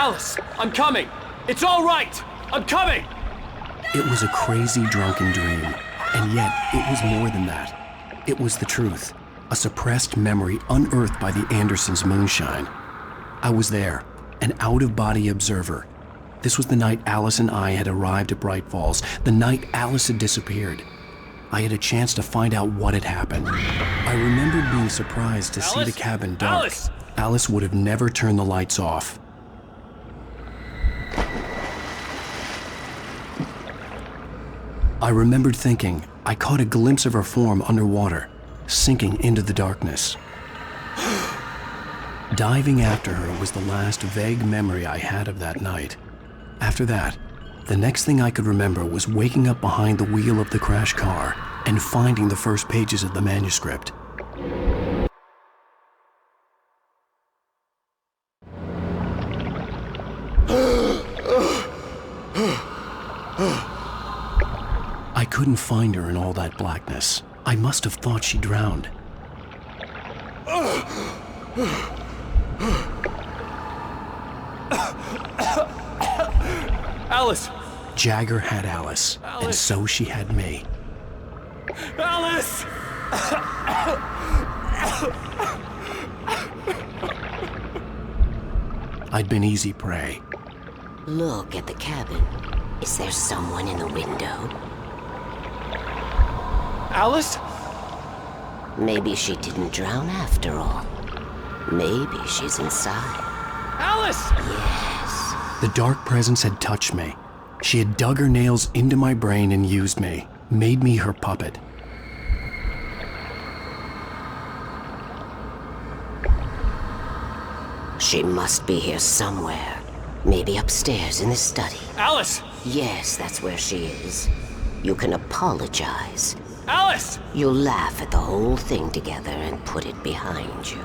Alice, I'm coming. It's all right. I'm coming. It was a crazy, drunken dream, and yet it was more than that. It was the truth, a suppressed memory unearthed by the Andersons' moonshine. I was there, an out-of-body observer. This was the night Alice and I had arrived at Bright Falls, the night Alice had disappeared. I had a chance to find out what had happened. I remembered being surprised to see the cabin dark. Alice would have never turned the lights off. I remembered thinking I caught a glimpse of her form underwater, sinking into the darkness. Diving after her was the last vague memory I had of that night. After that, the next thing I could remember was waking up behind the wheel of the crash car and finding the first pages of the manuscript. I couldn't find her in all that blackness. I must have thought she drowned. Alice! Jagger had Alice, and so she had me. Alice! I'd been easy prey. Look at the cabin. Is there someone in the window? Alice? Maybe she didn't drown after all. Maybe she's inside. Alice! Yes. The dark presence had touched me. She had dug her nails into my brain and used me, made me her puppet. She must be here somewhere. Maybe upstairs in the study. Alice! Yes, that's where she is. You can apologize. Alice! You'll laugh at the whole thing together and put it behind you.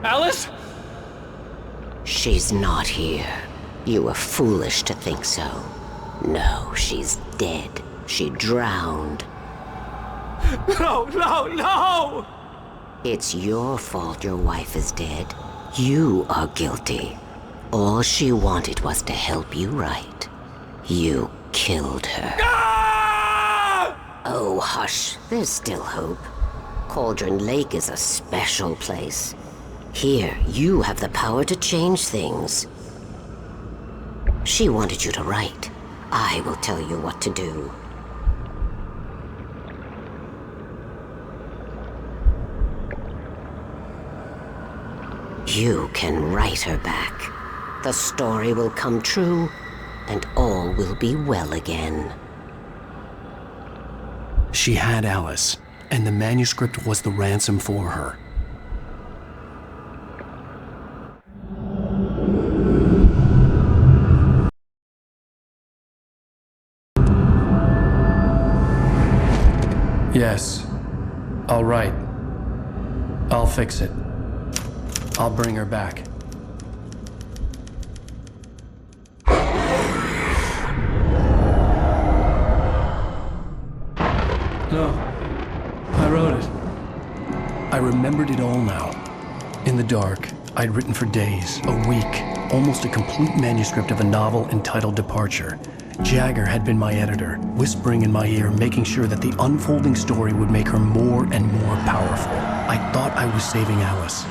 Alice? She's not here. You were foolish to think so. No, she's dead. She drowned. No, no, no! It's your fault your wife is dead. You are guilty. All she wanted was to help you right. You killed her. Ah! Oh, hush. There's still hope. Cauldron Lake is a special place. Here, you have the power to change things. She wanted you to write. I will tell you what to do. You can write her back. The story will come true, and all will be well again. She had Alice, and the manuscript was the ransom for her. Yes. All right. I'll fix it. I'll bring her back. No. I wrote it. I remembered it all now. In the dark, I'd written for days, a week, almost a complete manuscript of a novel entitled Departure. Jagger had been my editor, whispering in my ear, making sure that the unfolding story would make her more and more powerful. I thought I was saving Alice.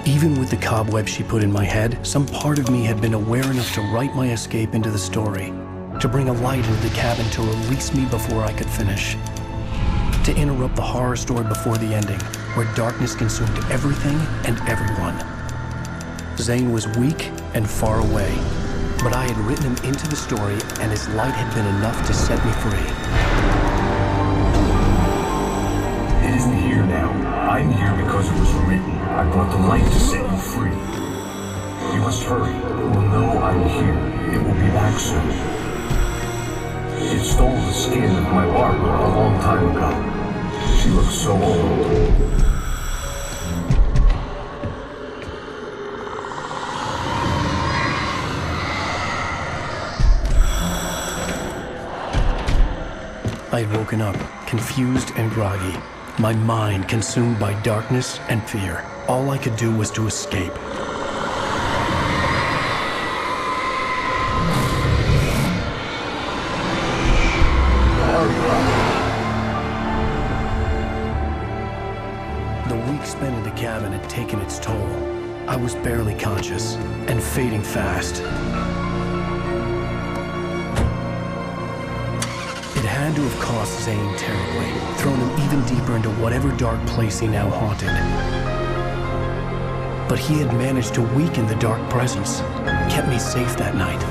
Even with the cobwebs she put in my head, some part of me had been aware enough to write my escape into the story, to bring a light into the cabin to release me before I could finish, to interrupt the horror story before the ending, where darkness consumed everything and everyone. Zane was weak and far away, but I had written him into the story, and his light had been enough to set me free. It isn't here now. I'm here because it was written. I brought the light to set you free. You must hurry. It will know I'm here. It will be back soon. It stole the skin of my Barbara a long time ago. She looks so old. I had woken up, confused and groggy. My mind consumed by darkness and fear. All I could do was to escape. The week spent in the cabin had taken its toll. I was barely conscious and fading fast. It had to have cost Zane terribly, thrown him even deeper into whatever dark place he now haunted. But he had managed to weaken the dark presence, kept me safe that night.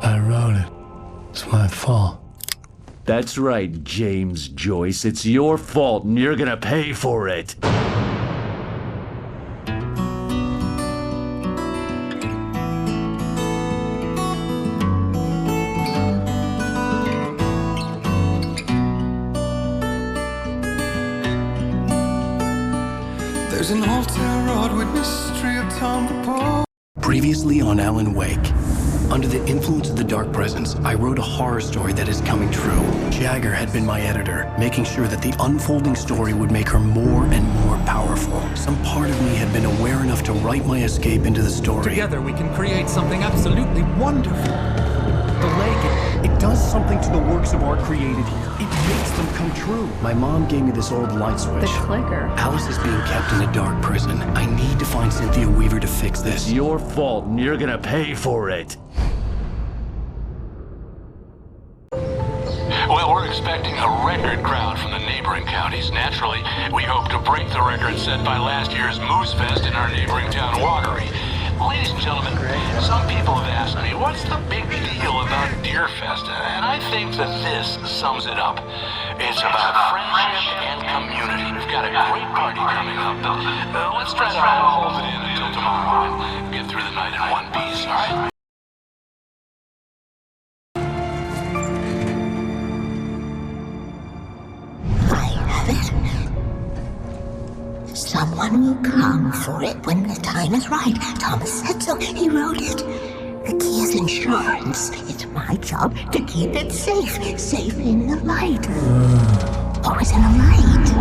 I wrote it. It's my fault. That's right, James Joyce. It's your fault, and you're gonna pay for it. There's an old tarot with mystery of Tom the Poe. Previously on Alan Wake. Under the influence of the dark presence, I wrote a horror story that is coming true. Jagger had been my editor, making sure that the unfolding story would make her more and more powerful. Some part of me had been aware enough to write my escape into the story. Together we can create something absolutely wonderful. The lake, It does something to the works of art created here. It makes them come true. My mom gave me this old light switch. The clicker. Alice is being kept in a dark prison. I need to find Cynthia Weaver to fix It's this. your fault, and you're gonna pay for it. Well, we're expecting a record crowd from the neighboring counties. Naturally, we hope to break the record set by last year's Moose Fest in our neighboring town, Watery. Ladies and gentlemen, some people have asked me, what's the big deal about Deer Fest? And I think that this sums it up. It's about friendship and community. We've got a great party coming up. Let's try to hold it in until tomorrow and get through the night in one piece, all right? I have it. Someone will come for it when the time is right. Thomas said so. He wrote it. The key is insurance. It's my job to keep it safe. Safe in the light. Always in the light.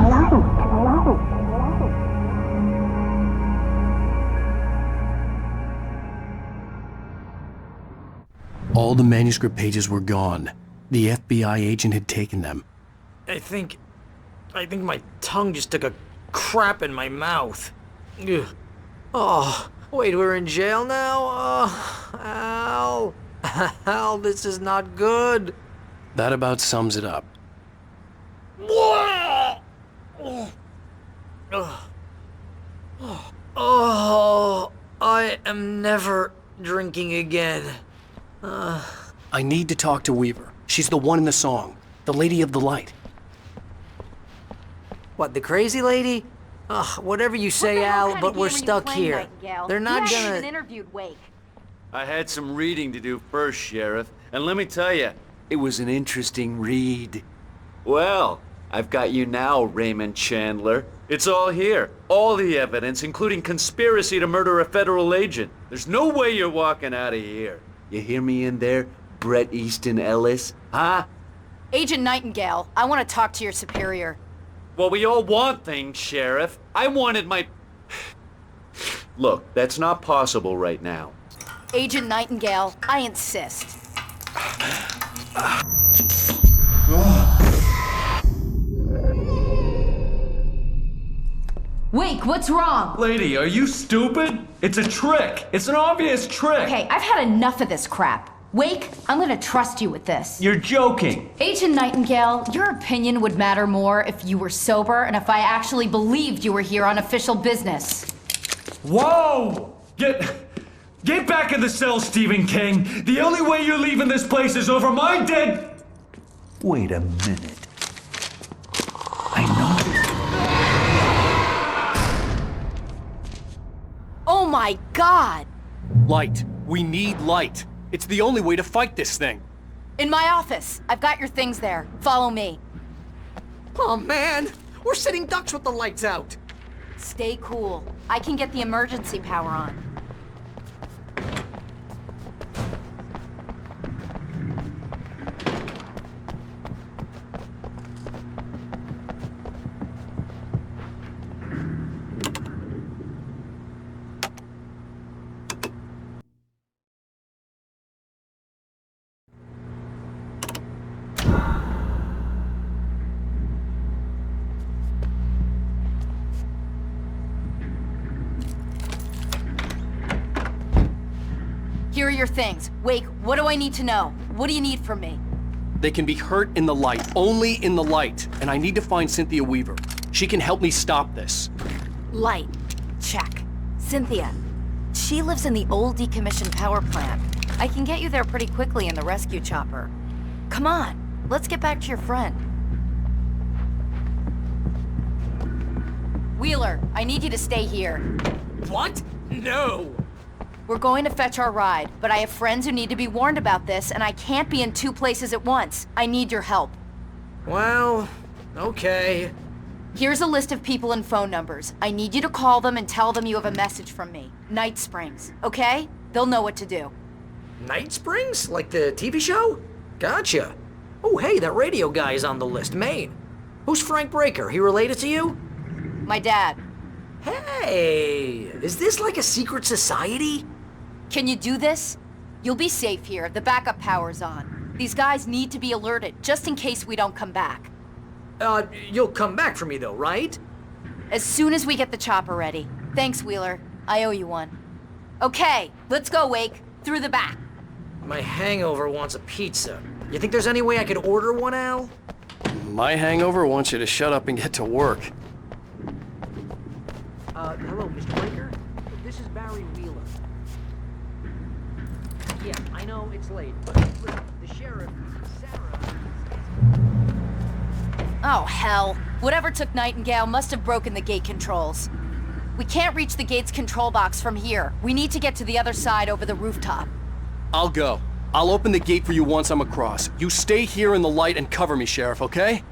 All the manuscript pages were gone. The FBI agent had taken them. I think my tongue just took a crap in my mouth. Ugh. Oh, wait, we're in jail now? Oh, Al. Al, this is not good. That about sums it up. Oh, I am never drinking again. I need to talk to Weaver. She's the one in the song. The Lady of the Light. What, the crazy lady? Ugh, whatever you say, Al, but we're stuck here. They're not gonna... interviewed Wake. I had some reading to do first, Sheriff, and let me tell you, it was an interesting read. Well, I've got you now, Raymond Chandler. It's all here. All the evidence, including conspiracy to murder a federal agent. There's no way you're walking out of here. You hear me in there, Bret Easton Ellis? Huh? Agent Nightingale, I want to talk to your superior. Well, we all want things, Sheriff. I wanted my... Look, that's not possible right now. Agent Nightingale, I insist. Wake, what's wrong? Lady, are you stupid? It's a trick. It's an obvious trick. Okay, I've had enough of this crap. Wake, I'm gonna trust you with this. You're joking. Agent Nightingale, your opinion would matter more if you were sober and if I actually believed you were here on official business. Whoa! Get back in the cell, Stephen King. The only way you're leaving this place is over my dead... Wait a minute. I know. Oh my God! Light. We need light. It's the only way to fight this thing. In my office. I've got your things there. Follow me. Oh man, we're sitting ducks with the lights out. Stay cool. I can get the emergency power on. Here are your things. Wake, what do I need to know? What do you need from me? They can be hurt in the light, only in the light. And I need to find Cynthia Weaver. She can help me stop this. Light. Check. Cynthia. She lives in the old decommissioned power plant. I can get you there pretty quickly in the rescue chopper. Come on, let's get back to your friend. Wheeler, I need you to stay here. What? No. We're going to fetch our ride, but I have friends who need to be warned about this, and I can't be in 2 places at once. I need your help. Well, okay. Here's a list of people and phone numbers. I need you to call them and tell them you have a message from me. Night Springs, okay? They'll know what to do. Night Springs? Like the TV show? Gotcha. Oh, hey, that radio guy is on the list, Maine. Who's Frank Breaker? He related to you? My dad. Hey, is this like a secret society? Can you do this? You'll be safe here. The backup power's on. These guys need to be alerted, just in case we don't come back. You'll come back for me though, right? As soon as we get the chopper ready. Thanks, Wheeler. I owe you one. Okay, let's go, Wake. Through the back. My hangover wants a pizza. You think there's any way I could order one, Al? My hangover wants you to shut up and get to work. Hello, Mr. Breaker? This is Barry Wheeler. Yeah, I know it's late, but the sheriff, Sarah... Oh, hell. Whatever took Nightingale must have broken the gate controls. We can't reach the gate's control box from here. We need to get to the other side over the rooftop. I'll go. I'll open the gate for you once I'm across. You stay here in the light and cover me, Sheriff, okay?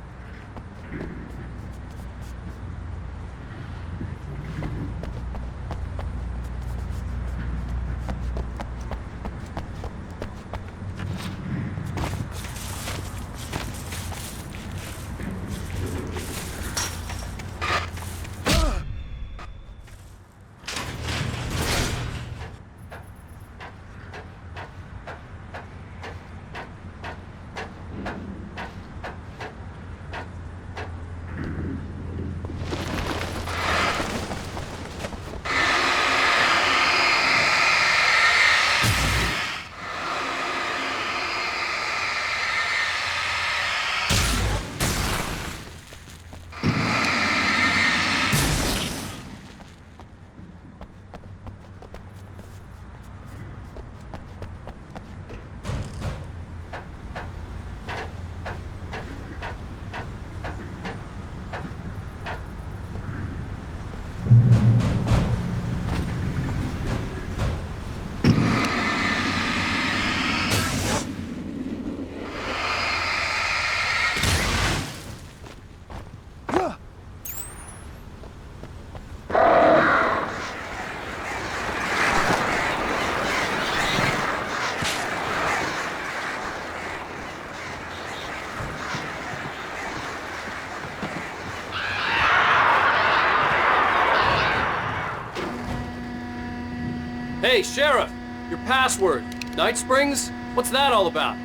Hey, Sheriff! Your password. Night Springs? What's that all about?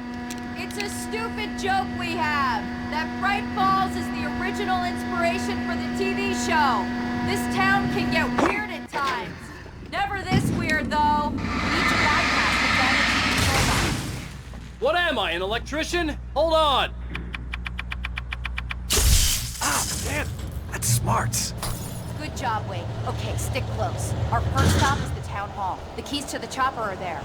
It's a stupid joke we have. That Bright Falls is the original inspiration for the TV show. This town can get weird at times. Never this weird, though. We need to bypass the damage control box. What am I, an electrician? Hold on! Ah, man! That's smart. Good job, Wade. Okay, stick close. Our first stop is the town hall. The keys to the chopper are there.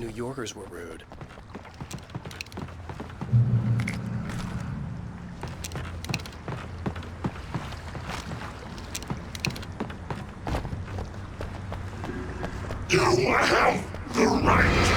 New Yorkers were rude. You have the right.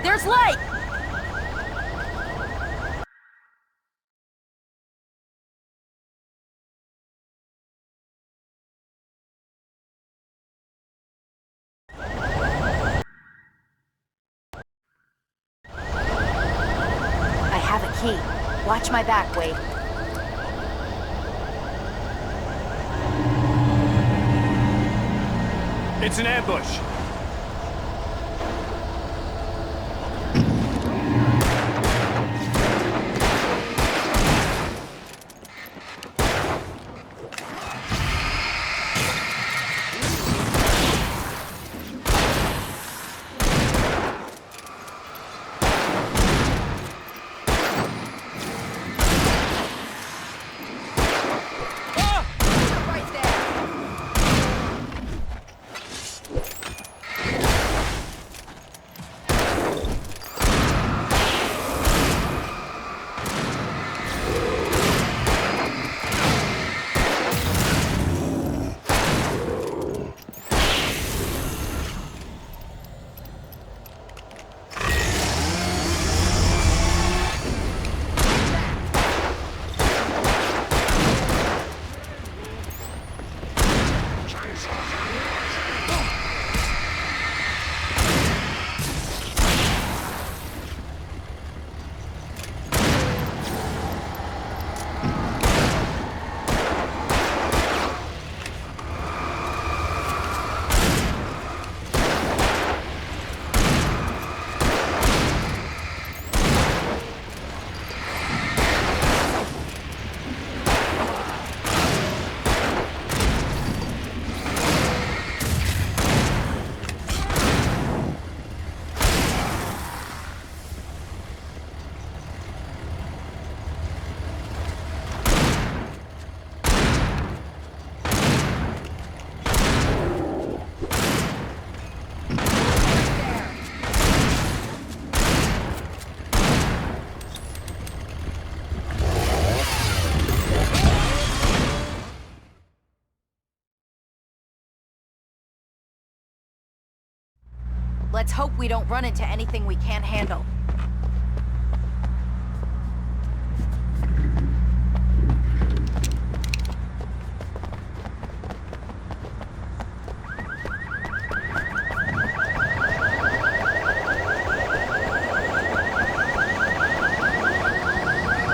There's light! I have a key. Watch my back, Wade. It's an ambush. Let's hope we don't run into anything we can't handle.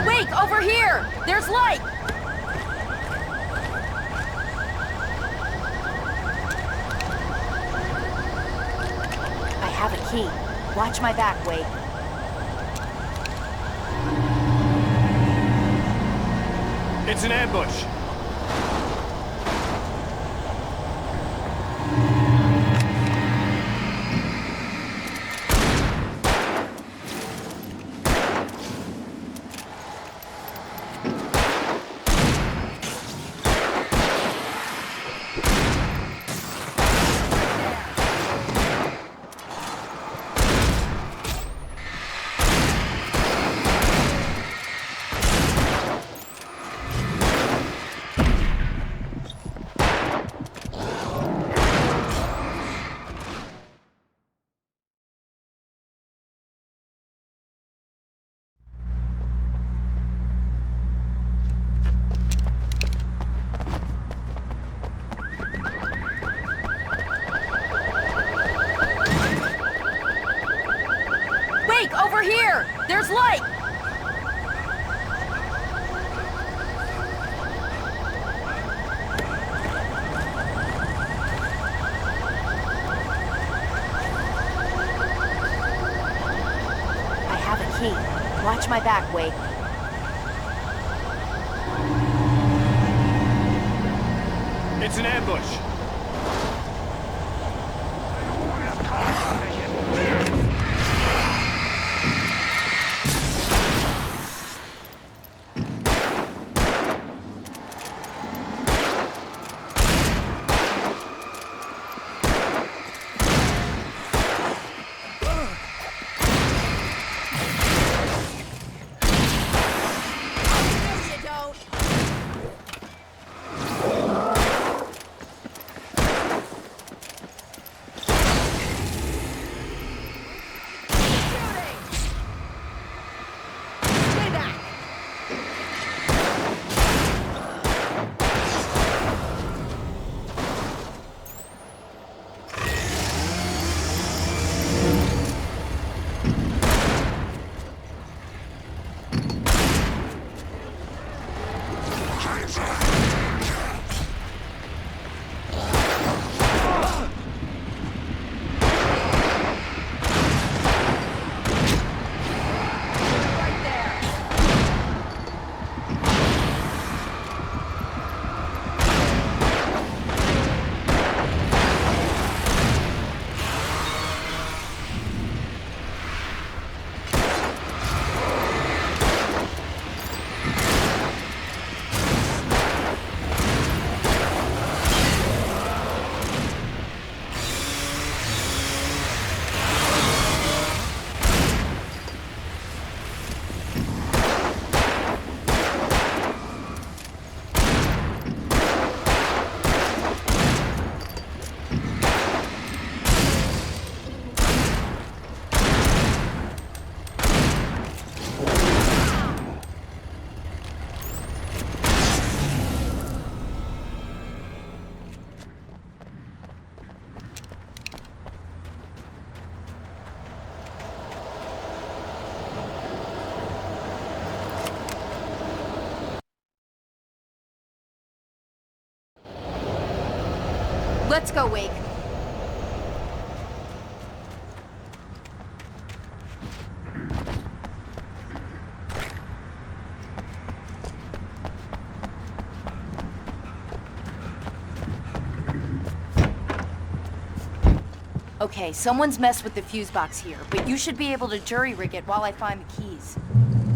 Wait, over here! There's light! I have a key. Watch my back, Wade. It's an ambush. light! I have a key. Watch my back, Wake. It's an ambush. Let's go, Wake. Okay, someone's messed with the fuse box here, but you should be able to jury-rig it while I find the keys.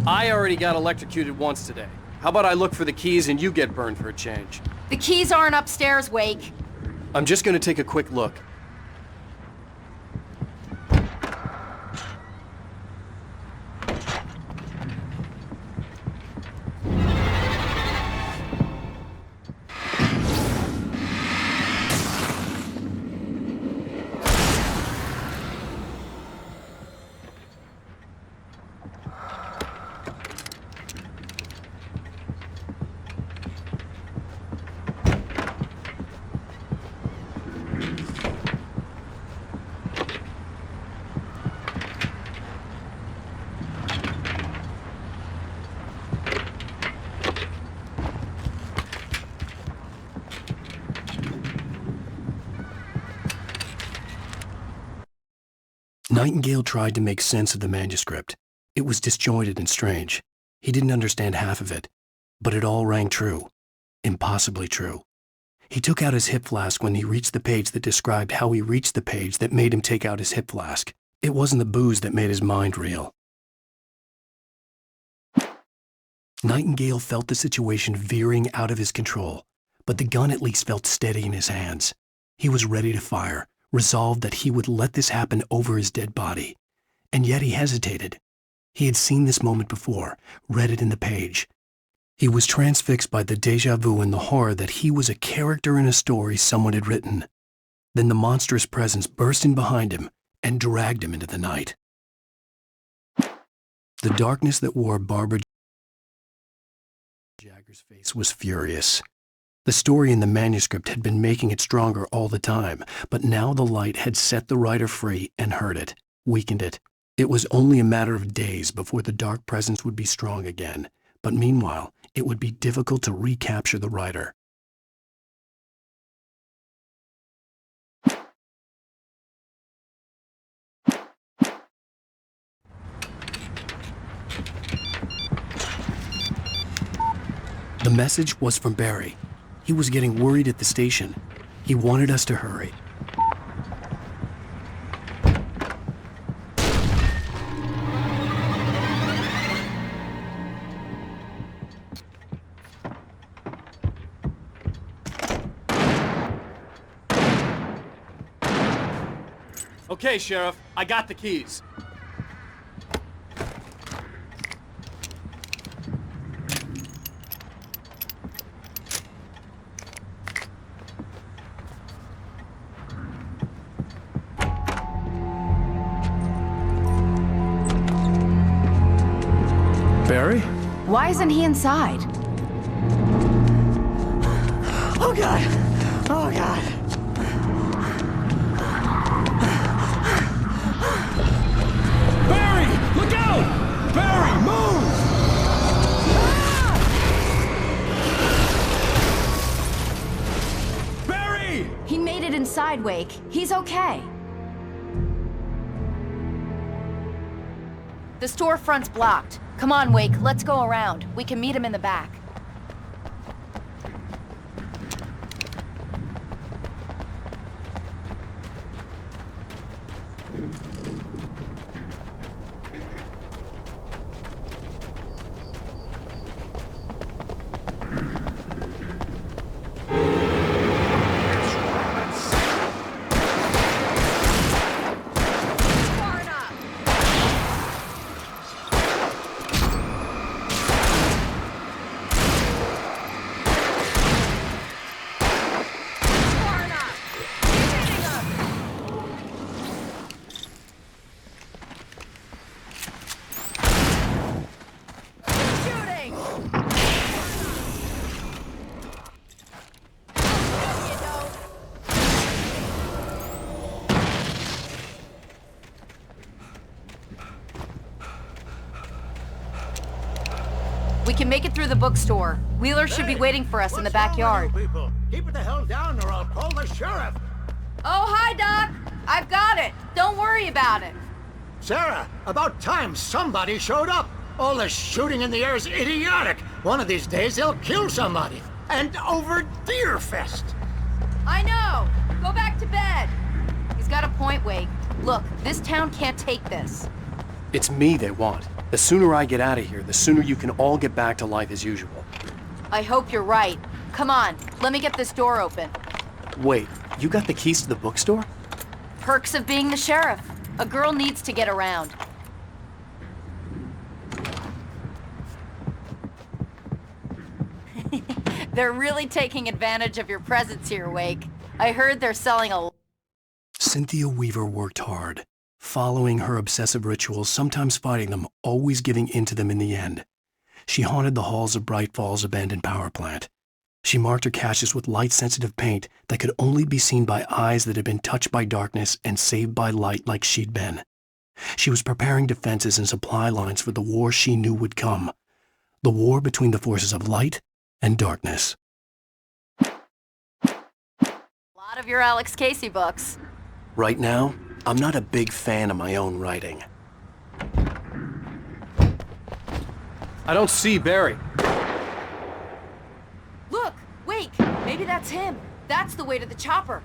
I already got electrocuted once today. How about I look for the keys and you get burned for a change? The keys aren't upstairs, Wake. I'm just gonna take a quick look. Nightingale tried to make sense of the manuscript. It was disjointed and strange. He didn't understand half of it, but it all rang true. Impossibly true. He took out his hip flask when he reached the page that described how he reached the page that made him take out his hip flask. It wasn't the booze that made his mind reel. Nightingale felt the situation veering out of his control, but the gun at least felt steady in his hands. He was ready to fire, resolved that he would let this happen over his dead body. And yet he hesitated. He had seen this moment before, read it in the page. He was transfixed by the déjà vu and the horror that he was a character in a story someone had written. Then the monstrous presence burst in behind him and dragged him into the night. The darkness that wore Barbara Jagger's face was furious. The story in the manuscript had been making it stronger all the time, but now the light had set the writer free and hurt it, weakened it. It was only a matter of days before the dark presence would be strong again, but meanwhile, it would be difficult to recapture the writer. The message was from Barry. He was getting worried at the station. He wanted us to hurry. Okay, Sheriff, I got the keys. Barry? Why isn't he inside? Oh, God. Oh, God. Barry! Look out! Barry, move! Barry! He made it inside, Wake. He's okay. The storefront's blocked. Come on, Wake, let's go around. We can meet him in the back. We can make it through the bookstore. Wheeler should be waiting for us in the backyard. People, keep it the hell down or I'll call the sheriff. Oh, hi, Doc. I've got it. Don't worry about it. Sarah, about time somebody showed up. All this shooting in the air is idiotic. One of these days they'll kill somebody. And over Deerfest. I know. Go back to bed. He's got a point, Wake. Look, this town can't take this. It's me they want. The sooner I get out of here, the sooner you can all get back to life as usual. I hope you're right. Come on, let me get this door open. Wait, you got the keys to the bookstore? Perks of being the sheriff. A girl needs to get around. They're really taking advantage of your presence here, Wake. I heard they're selling a... Cynthia Weaver worked hard, following her obsessive rituals, sometimes fighting them, always giving in to them in the end. She haunted the halls of Bright Falls abandoned power plant. She marked her caches with light-sensitive paint that could only be seen by eyes that had been touched by darkness and saved by light like she'd been. She was preparing defenses and supply lines for the war she knew would come. The war between the forces of light and darkness. A lot of your Alex Casey books. Right now, I'm not a big fan of my own writing. I don't see Barry. Look, Wake, maybe that's him. That's the way to the chopper.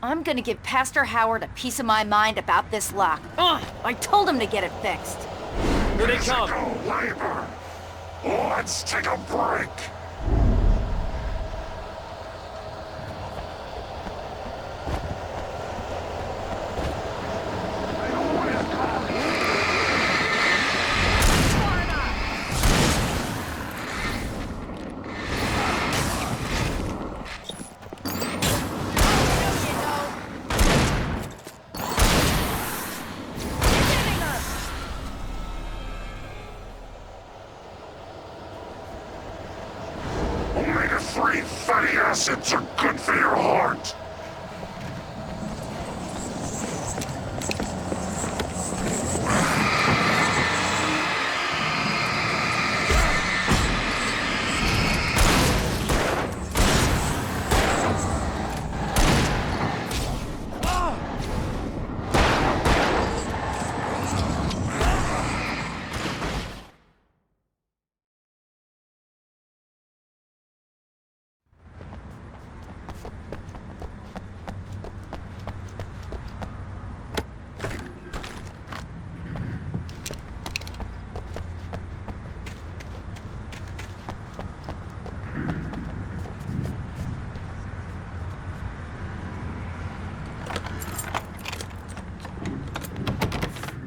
I'm gonna give Pastor Howard a piece of my mind about this lock. Ugh, I told him to get it fixed. Here they come. Labor. Let's take a break. acids are good for your heart.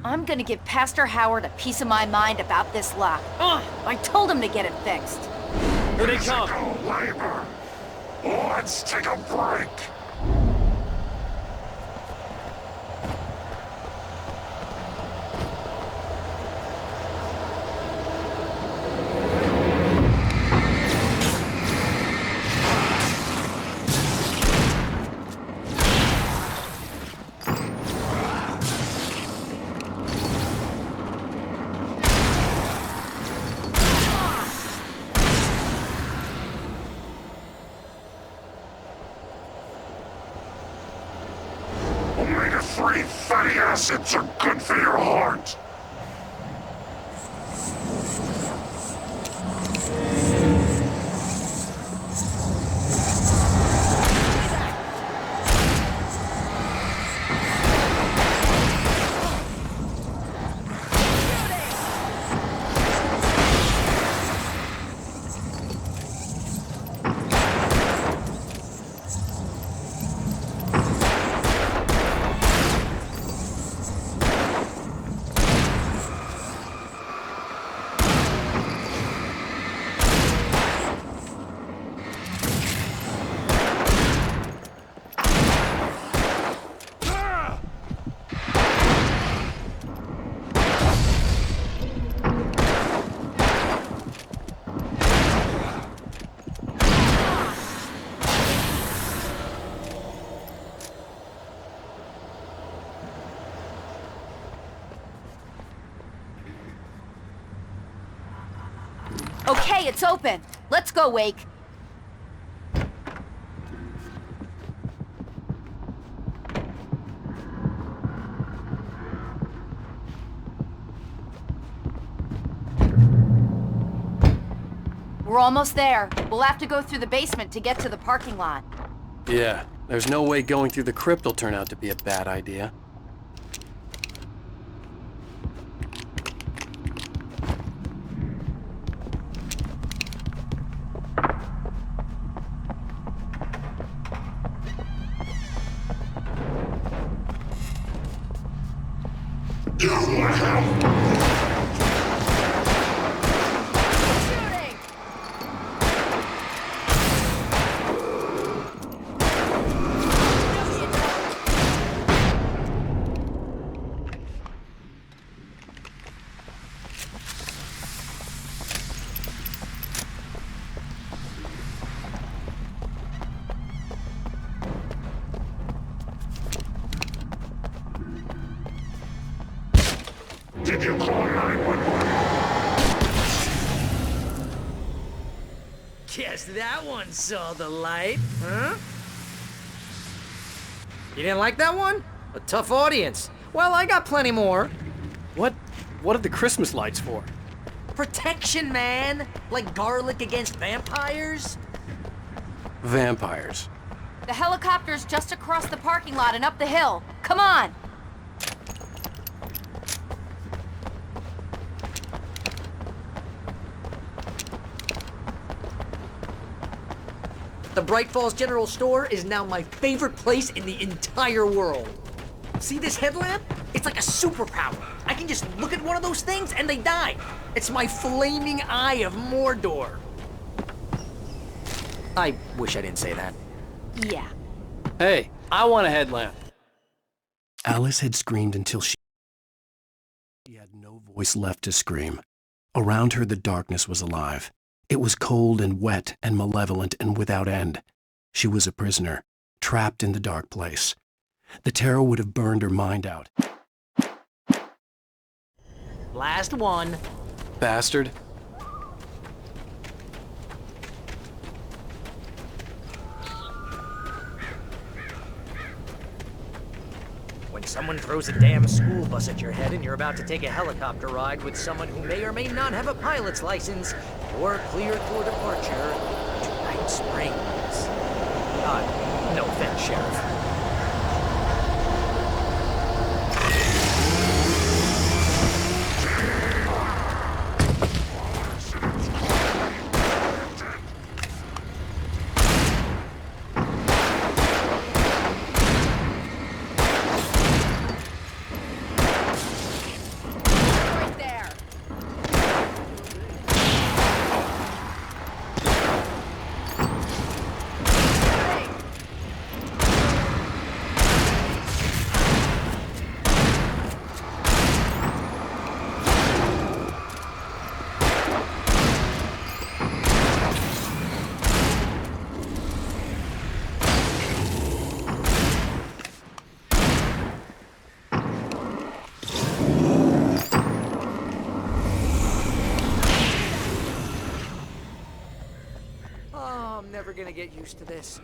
I'm gonna give Pastor Howard a piece of my mind about this lock. I told him to get it fixed. Here they come. Labor. Let's take a break. Omega-3 fatty acids are good for your heart. Okay, it's open. Let's go, Wake. We're almost there. We'll have to go through the basement to get to the parking lot. Yeah, there's no way going through the crypt will turn out to be a bad idea. Did you call 911? Guess that one saw the light, huh? You didn't like that one? A tough audience. Well, I got plenty more. What are the Christmas lights for? Protection, man! Like garlic against vampires? Vampires. The helicopter's just across the parking lot and up the hill. Come on! The Bright Falls General Store is now my favorite place in the entire world. See this headlamp? It's like a superpower. I can just look at one of those things and they die. It's my flaming eye of Mordor. I wish I didn't say that. Yeah. Hey, I want a headlamp. Alice had screamed until she had no voice left to scream. Around her, the darkness was alive. It was cold and wet and malevolent and without end. She was a prisoner, trapped in the dark place. The terror would have burned her mind out. Last one. Bastard. When someone throws a damn school bus at your head and you're about to take a helicopter ride with someone who may or may not have a pilot's license, you're cleared for departure to Night Springs. No offense, Sheriff. Never gonna get used to this.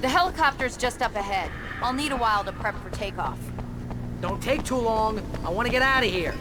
The helicopter's just up ahead. I'll need a while to prep for takeoff. Don't take too long. I want to get out of here.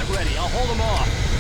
Get ready, I'll hold them off.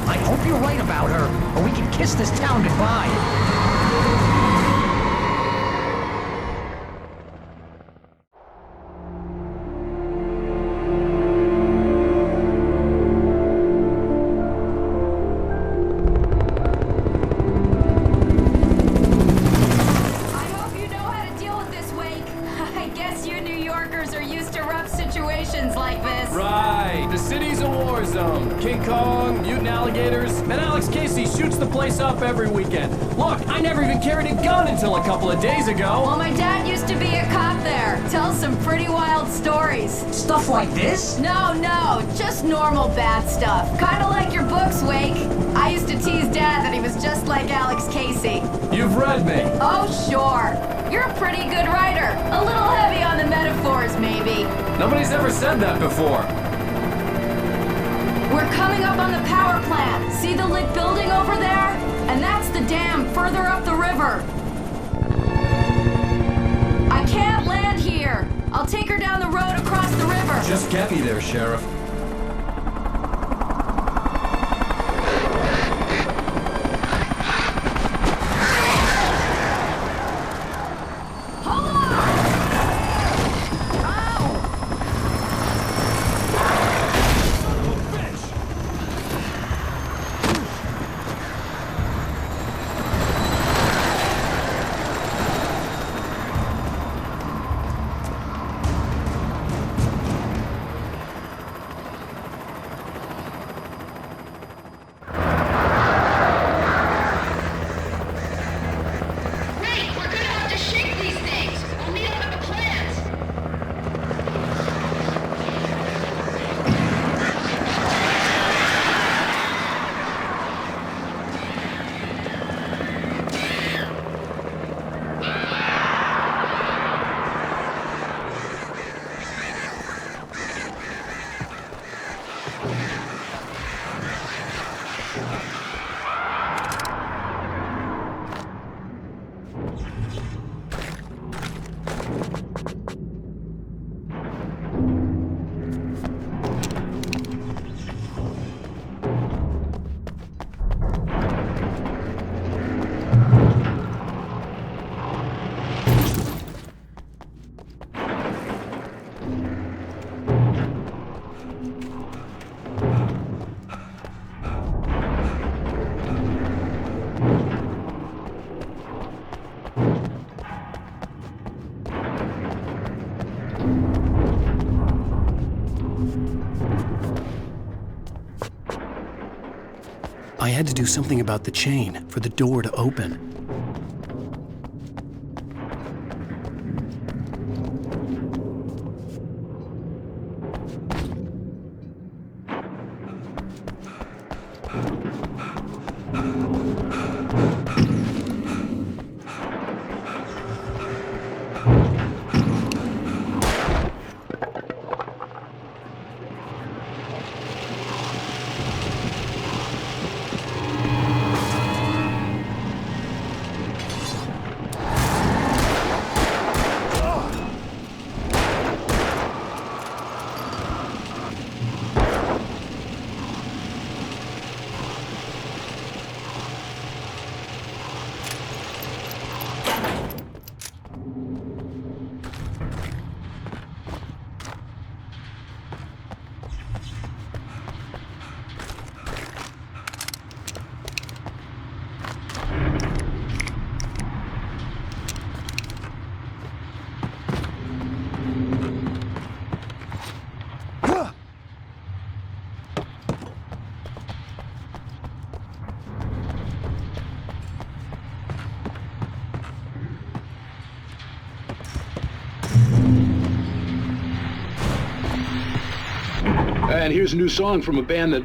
I hope you're right about her, or we can kiss this town goodbye. Every weekend. Look, I never even carried a gun until a couple of days ago. Well, my dad used to be a cop there. Tells some pretty wild stories. Stuff like this? No, just normal bad stuff. Kinda like your books, Wake. I used to tease Dad that he was just like Alex Casey. You've read me. Oh, sure. You're a pretty good writer. A little heavy on the metaphors, maybe. Nobody's ever said that before. We're coming up on the power plant. See the lit building over there? And that's the dam further up the river. I can't land here. I'll take her down the road across the river. Just get me there, Sheriff. I had to do something about the chain for the door to open. And here's a new song from a band that...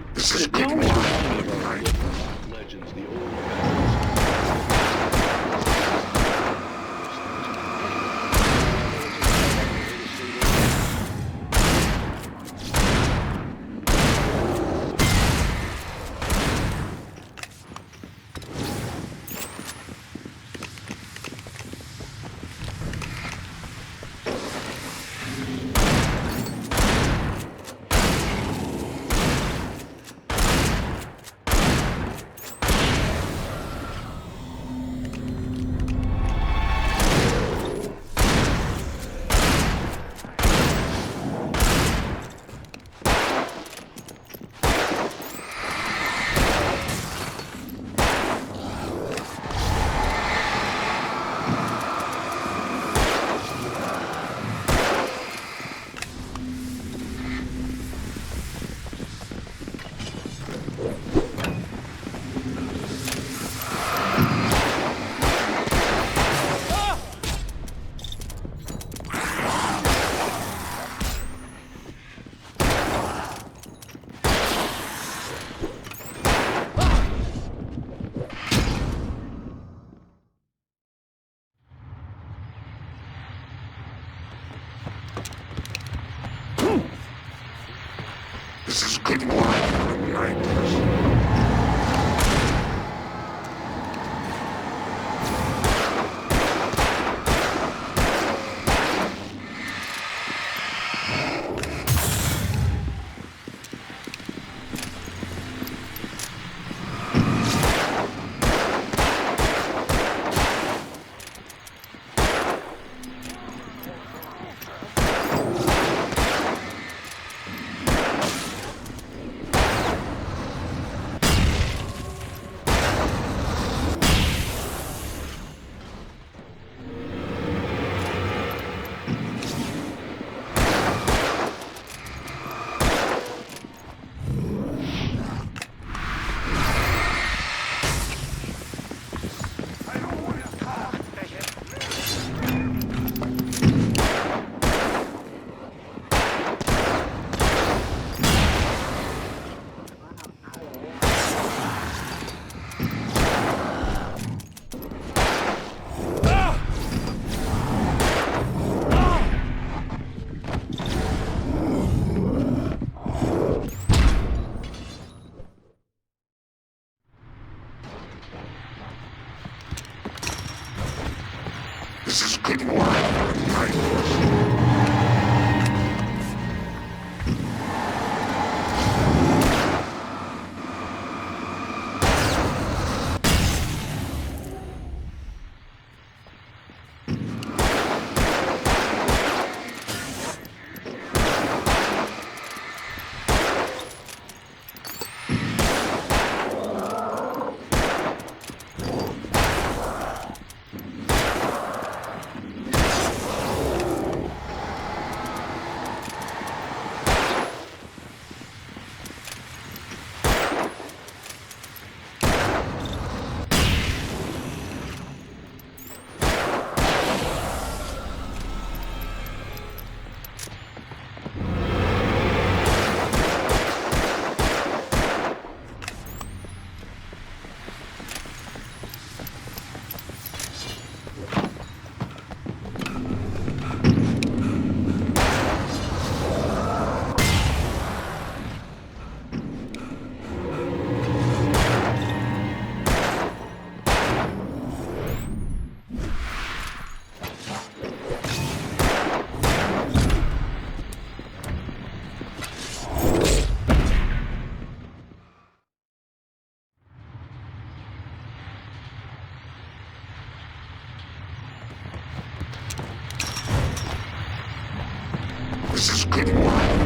good work. This is good work.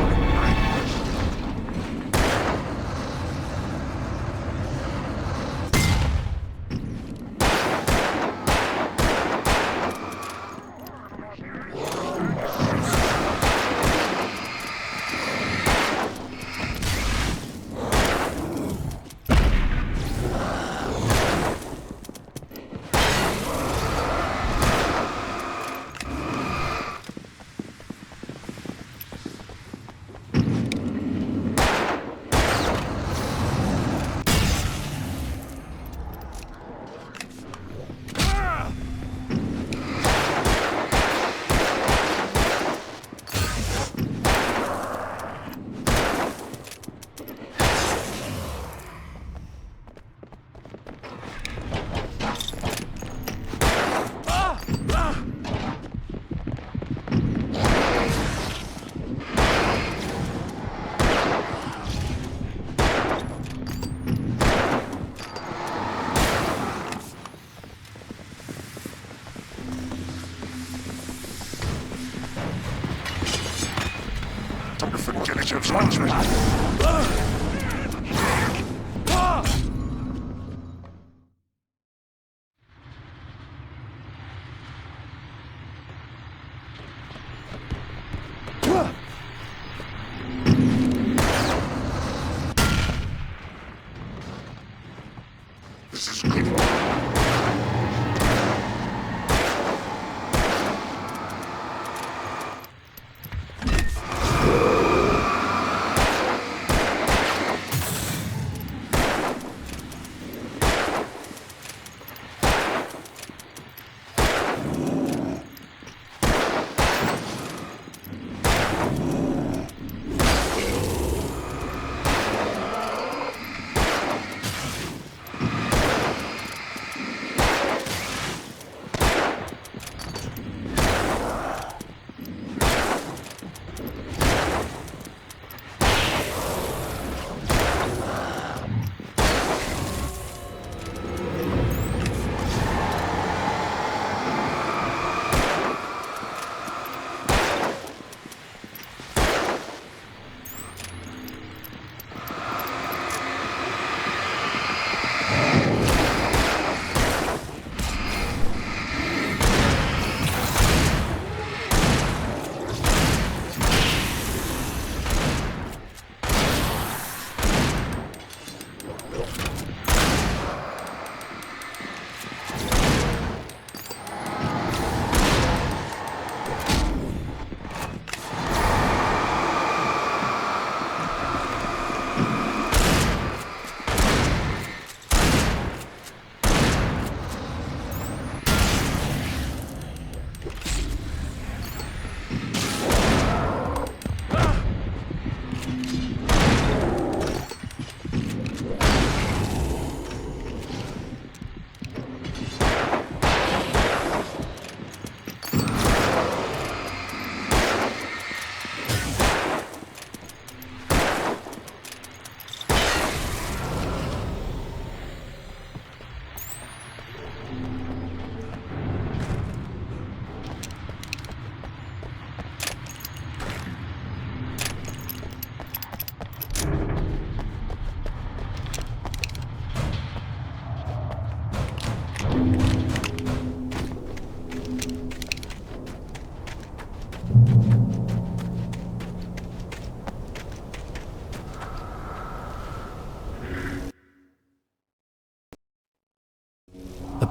This is good work.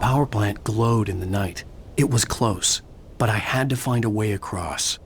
power plant glowed in the night. It was close, but I had to find a way across.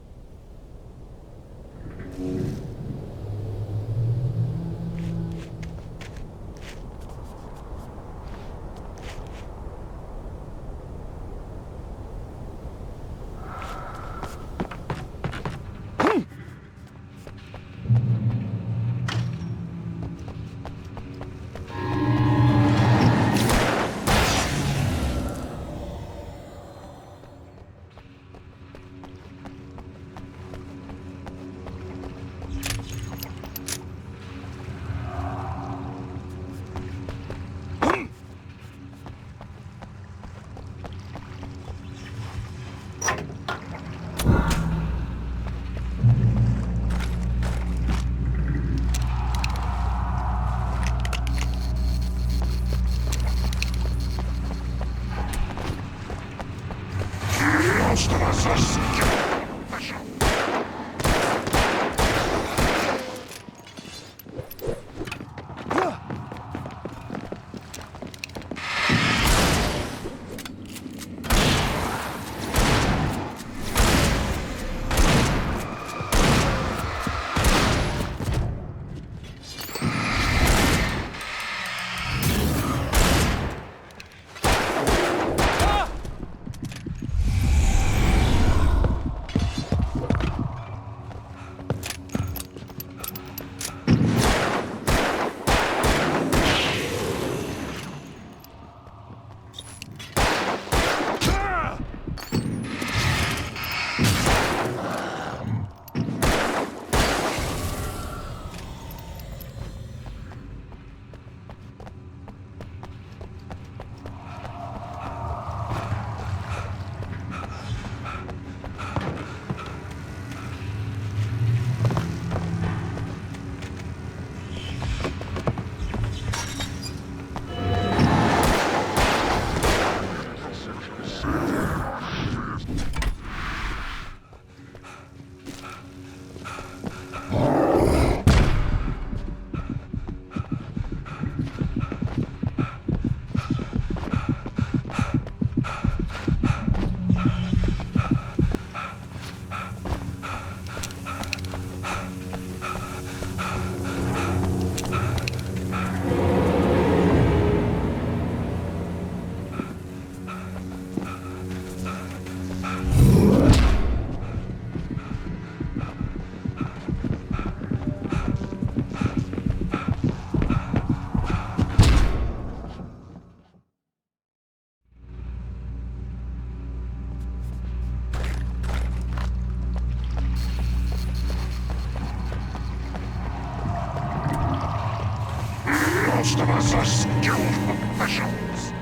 Most of us are skilled professionals.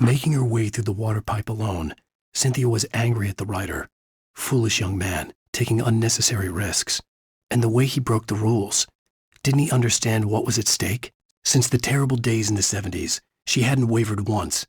Making her way through the water pipe alone, Cynthia was angry at the writer. Foolish young man, taking unnecessary risks. And the way he broke the rules. Didn't he understand what was at stake? Since the terrible days in the 70s, she hadn't wavered once.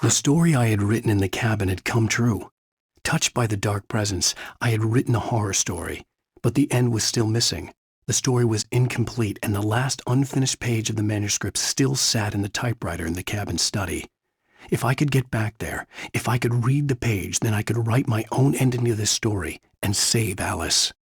The story I had written in the cabin had come true. Touched by the dark presence, I had written a horror story, but the end was still missing. The story was incomplete, and the last unfinished page of the manuscript still sat in the typewriter in the cabin study. If I could get back there, if I could read the page, then I could write my own ending to this story and save Alice.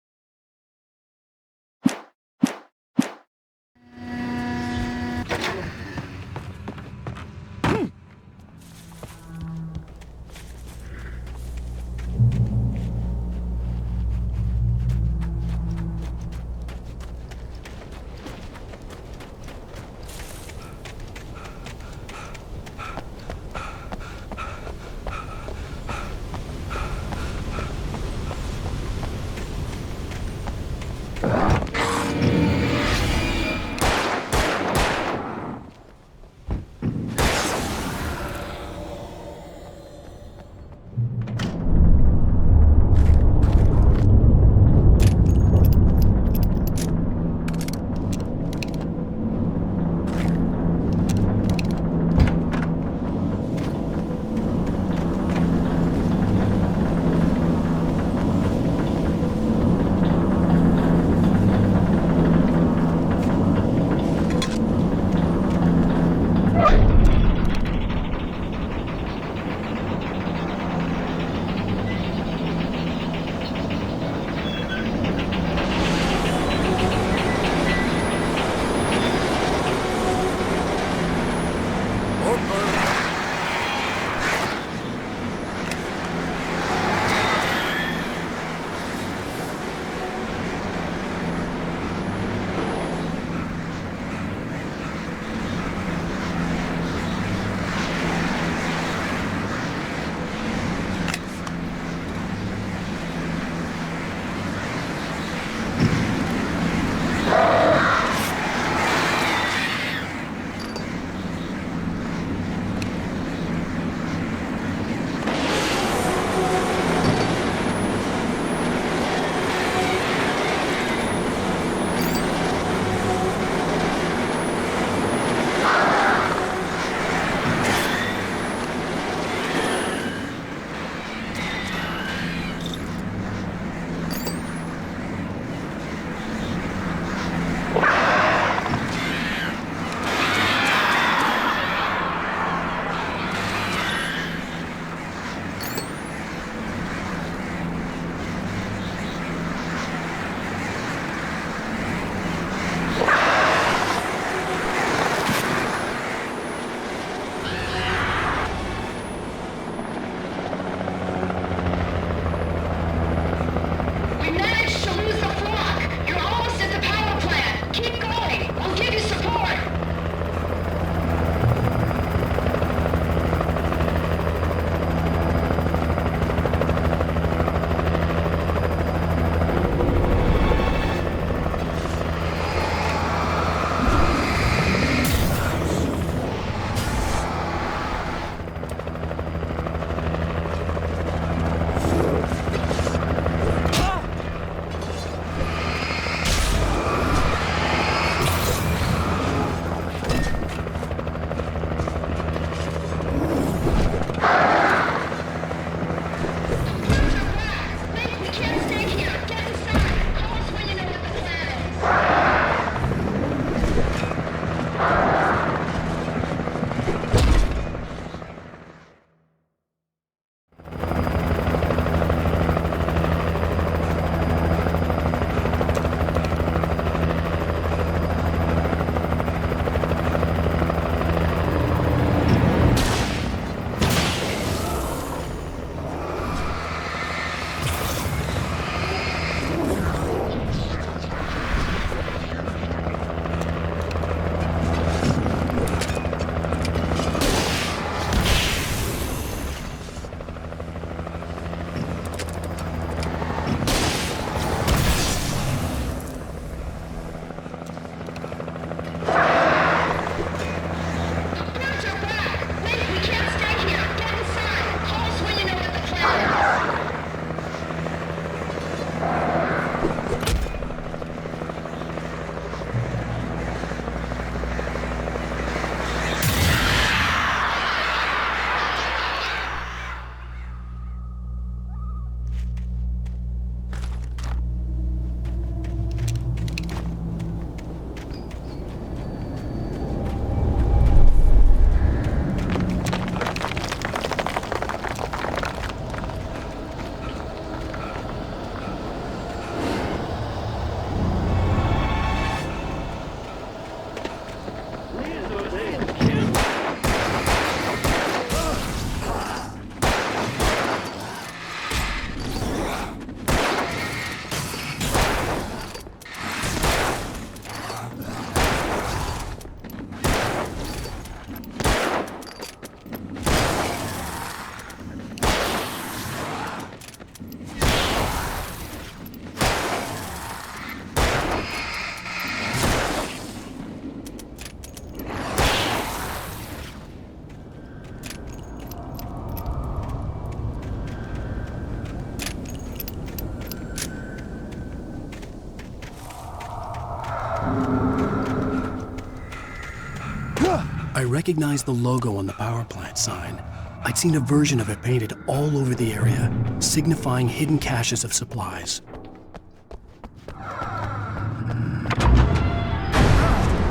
I recognized the logo on the power plant sign. I'd seen a version of it painted all over the area, signifying hidden caches of supplies.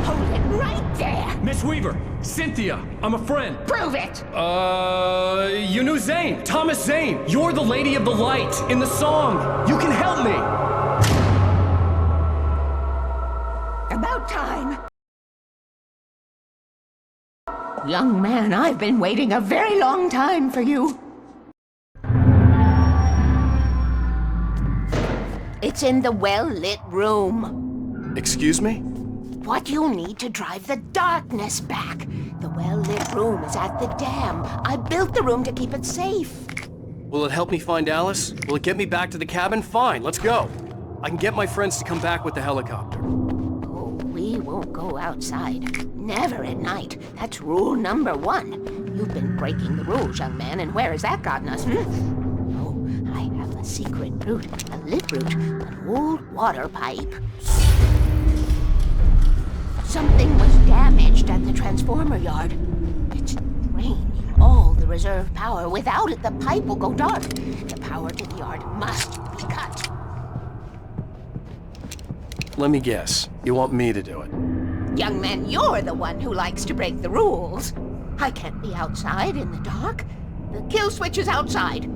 Hold it right there! Miss Weaver, Cynthia, I'm a friend. Prove it! You knew Zane, Thomas Zane. You're the Lady of the Light in the song. You can help me. About time. Young man, I've been waiting a very long time for you. It's in the well-lit room. Excuse me? What you need to drive the darkness back. The well-lit room is at the dam. I built the room to keep it safe. Will it help me find Alice? Will it get me back to the cabin? Fine, let's go. I can get my friends to come back with the helicopter. Oh, we won't go outside. Never at night. That's rule number 1. You've been breaking the rules, young man, and where has that gotten us, Oh, I have a secret route, a lit route, an old water pipe. Something was damaged at the transformer yard. It's draining all the reserve power. Without it, the pipe will go dark. The power to the yard must be cut. Let me guess. You want me to do it? Young man, you're the one who likes to break the rules. I can't be outside in the dark. The kill switch is outside.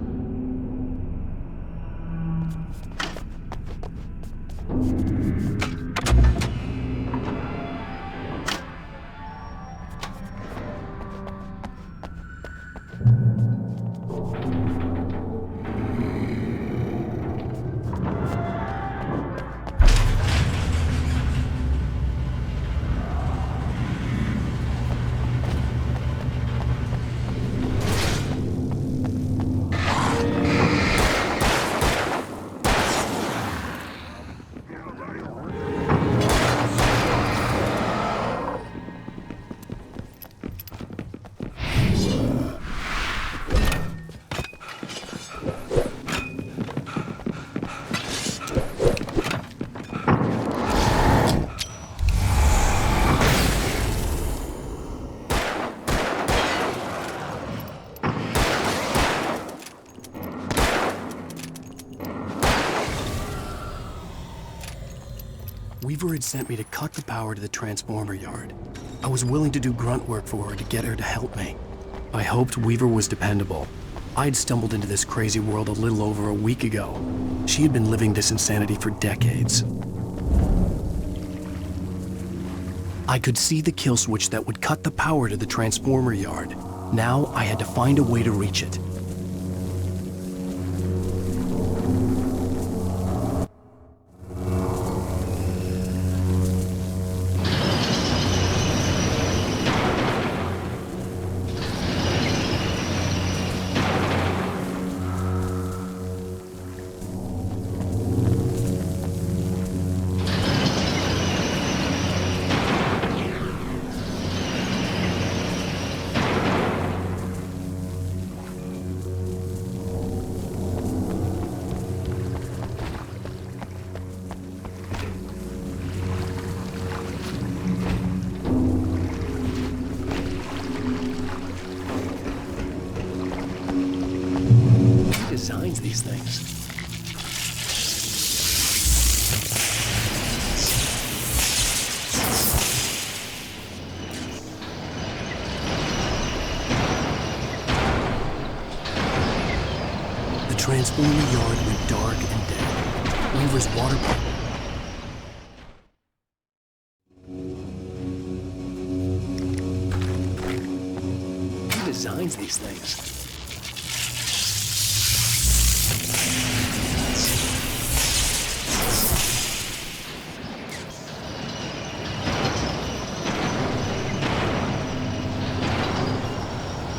Weaver had sent me to cut the power to the transformer yard. I was willing to do grunt work for her to get her to help me. I hoped Weaver was dependable. I'd stumbled into this crazy world a little over a week ago. She had been living this insanity for decades. I could see the kill switch that would cut the power to the transformer yard. Now I had to find a way to reach it. Designs these things. The transformer yard went dark and dead. Weaver's water pipe. Who designs these things?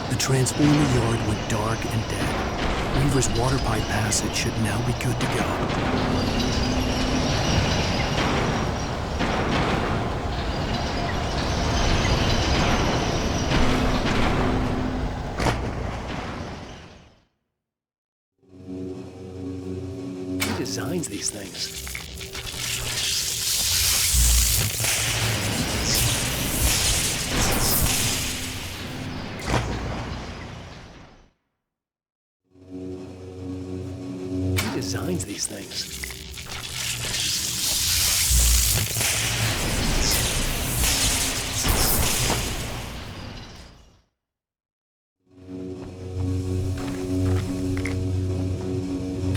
The transformer yard went dark and dead. Weaver's water pipe passage should now be good to go. Who designs these things? designs these things?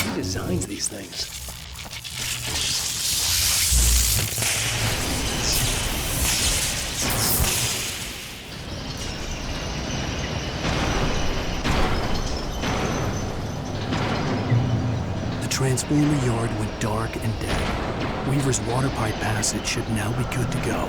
Who designs these things? The transformer yard went dark and dead. Weaver's water pipe passage should now be good to go.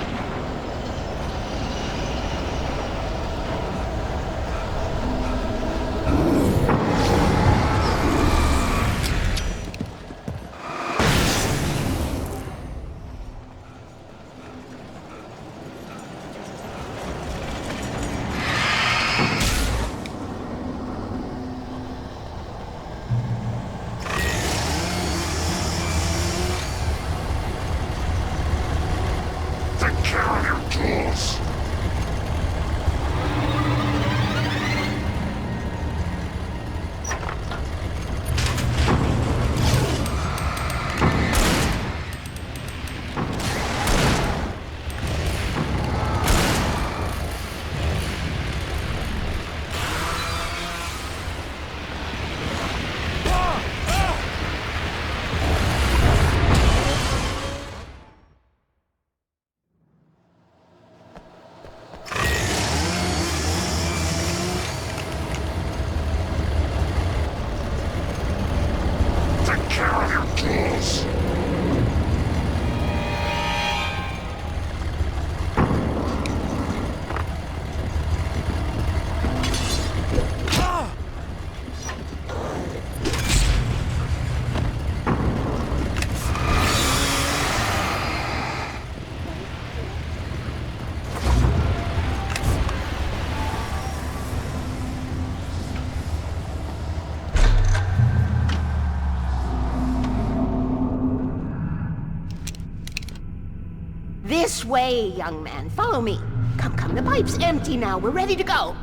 This way, young man. Follow me. Come, come. The pipe's empty now. We're ready to go.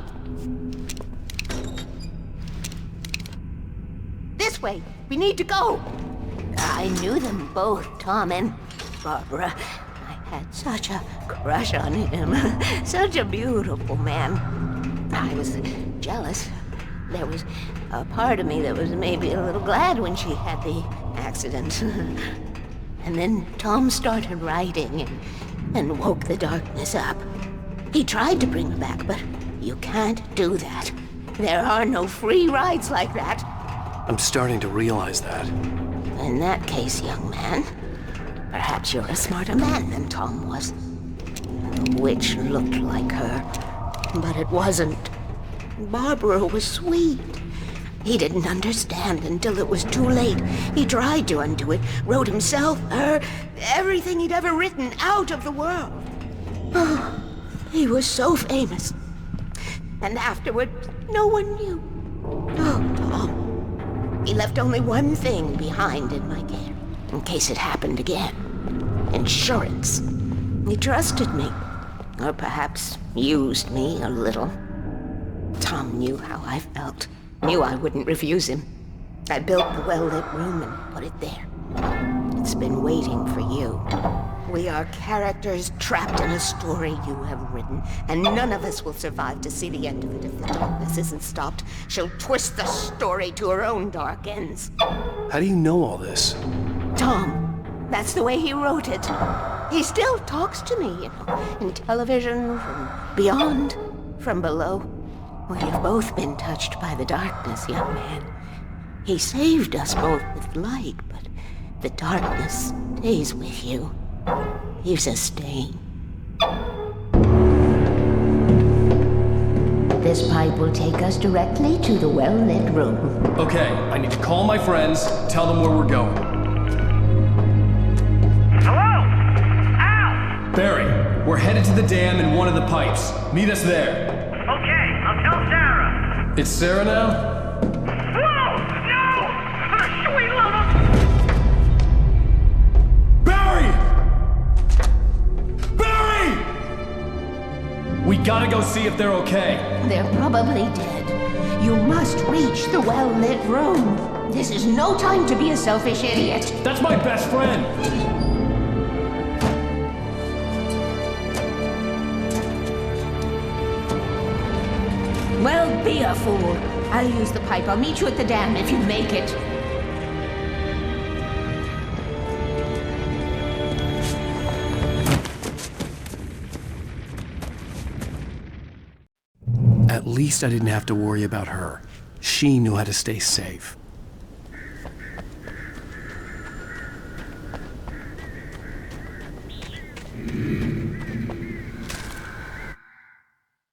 This way. We need to go. I knew them both, Tom and Barbara. I had such a crush on him. Such a beautiful man. I was jealous. There was a part of me that was maybe a little glad when she had the accident. And then Tom started writing and woke the darkness up. He tried to bring her back, but you can't do that. There are no free rides like that. I'm starting to realize that. In that case, young man, perhaps you're a smarter man than Tom was. The witch looked like her, but it wasn't. Barbara was sweet. He didn't understand until it was too late. He tried to undo it, wrote himself, her, everything he'd ever written out of the world. Oh, he was so famous. And afterward, no one knew. Oh, Tom. He left only one thing behind in my care, in case it happened again. Insurance. He trusted me, or perhaps used me a little. Tom knew how I felt. Knew I wouldn't refuse him. I built the well-lit room and put it there. It's been waiting for you. We are characters trapped in a story you have written, and none of us will survive to see the end of it if the darkness isn't stopped. She'll twist the story to her own dark ends. How do you know all this? Tom, that's the way he wrote it. He still talks to me, you know, in television, from beyond, from below. We have both been touched by the darkness, young man. He saved us both with light, but the darkness stays with you. Leaves a stain. This pipe will take us directly to the well-lit room. Okay, I need to call my friends, tell them where we're going. Hello? Al! Barry, we're headed to the dam in one of the pipes. Meet us there. Okay, I'll tell Sarah. It's Sarah now? Whoa! No! For the sweet love of... Barry! Barry! We gotta go see if they're okay. They're probably dead. You must reach the well-lit room. This is no time to be a selfish idiot. That's my best friend. Well, be a fool. I'll use the pipe. I'll meet you at the dam if you make it. At least I didn't have to worry about her. She knew how to stay safe.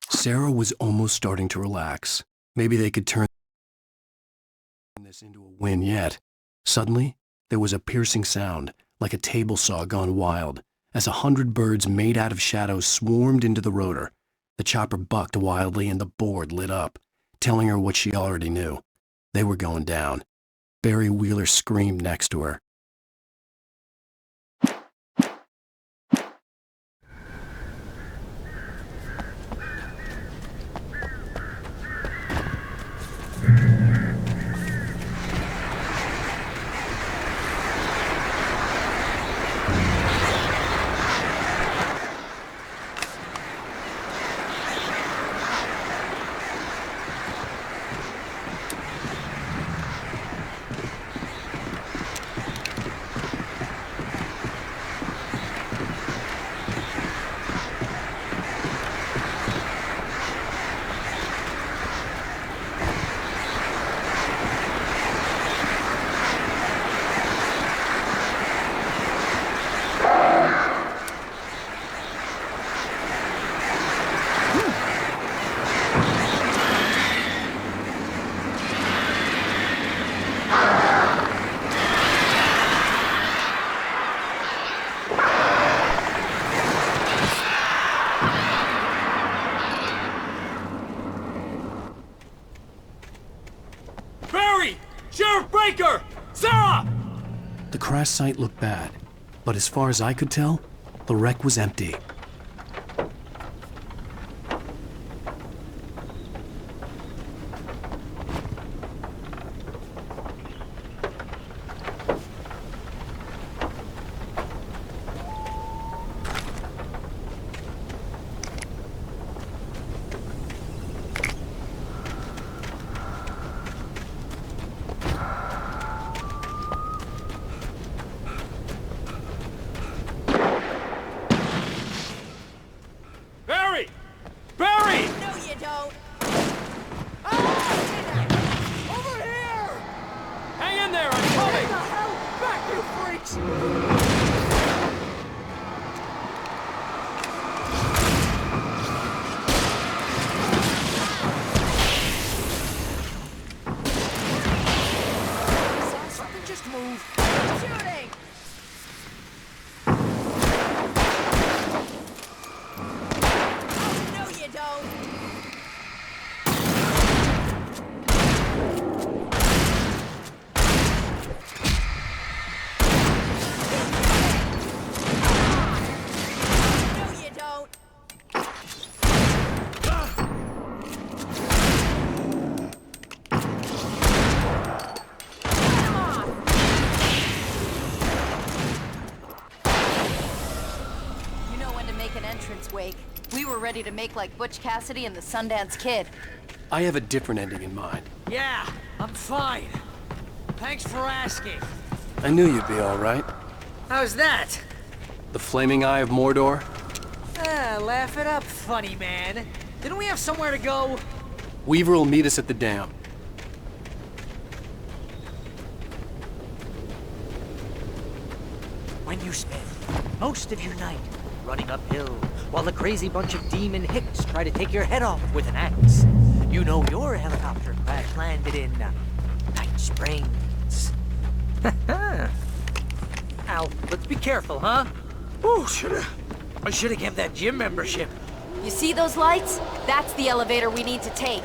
Sarah was almost starting to relax. Maybe they could turn this into a win yet. Suddenly, there was a piercing sound, like a table saw gone wild, as 100 birds made out of shadows swarmed into the rotor. The chopper bucked wildly and the board lit up, telling her what she already knew. They were going down. Barry Wheeler screamed next to her. Sarah! The crash site looked bad, but as far as I could tell, the wreck was empty. We were ready to make like Butch Cassidy and the Sundance Kid. I have a different ending in mind. Yeah, I'm fine. Thanks for asking. I knew you'd be all right. How's that? The flaming eye of Mordor? Ah, laugh it up, funny man. Didn't we have somewhere to go? Weaver will meet us at the dam. When you spend most of your night running uphill while a crazy bunch of demon hicks try to take your head off with an axe, you know your helicopter crash landed in Night Springs. Al, let's be careful, huh? Oh, I should have kept that gym membership. You see those lights? That's the elevator we need to take.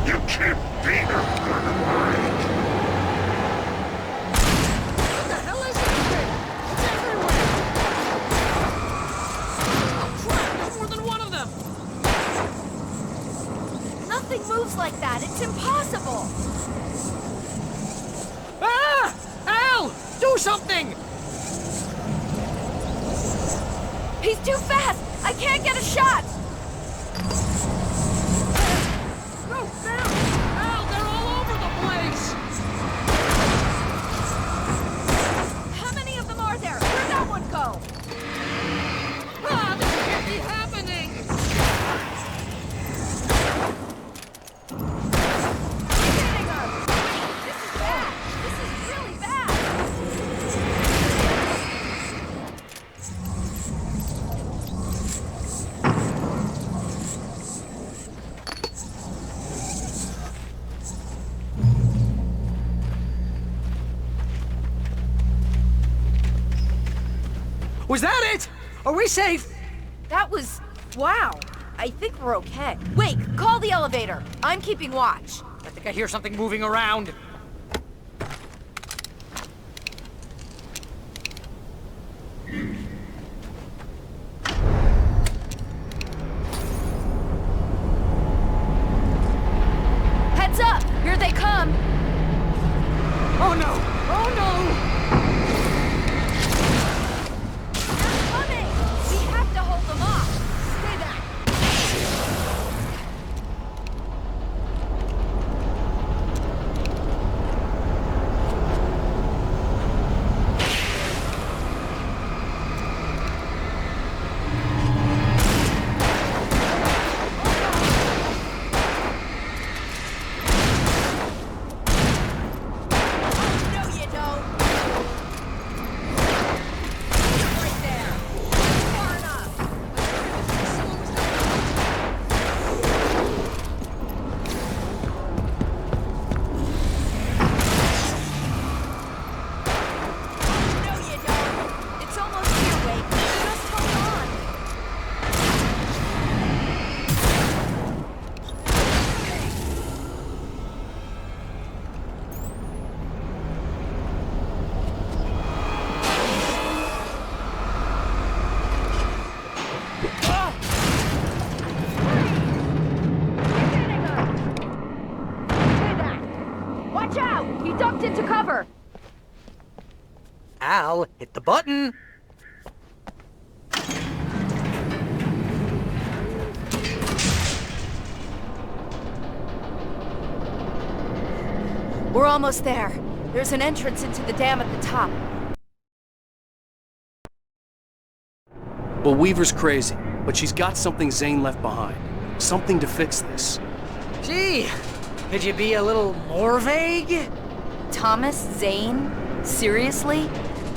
You can't beat her. What the hell is this thing? It's everywhere! Oh crap, there's more than one of them! Nothing moves like that. It's impossible. Ah! Al! Do something! He's too fast. I can't get a shot. No, Sam! Al, they're all over the place! How many of them are there? Where'd that one go? Ah, this can't be happening! He's hitting her. This is bad. This is really bad. Was that it? Are we safe? That was... wow. I think we're okay. Wait, call the elevator. I'm keeping watch. I think I hear something moving around. Heads up! Here they come! Oh no! Oh no! They're coming! We have to hold them off! Stay back! Into cover! Al, hit the button! We're almost there. There's an entrance into the dam at the top. Well, Weaver's crazy, but she's got something Zane left behind. Something to fix this. Gee, could you be a little more vague? Thomas Zane? Seriously?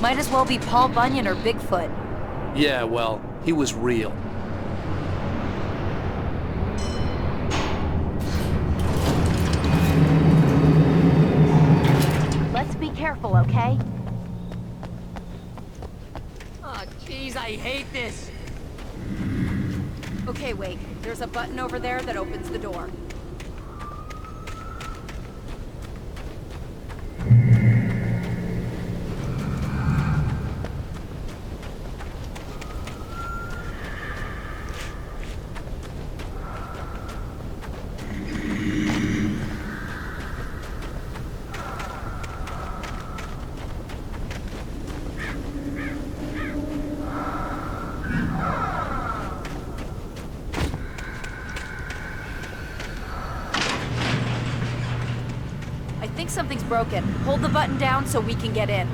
Might as well be Paul Bunyan or Bigfoot. Yeah, well, he was real. Let's be careful, okay? Oh, jeez, I hate this. Okay, wait. There's a button over there that opens the door. I think something's broken. Hold the button down so we can get in.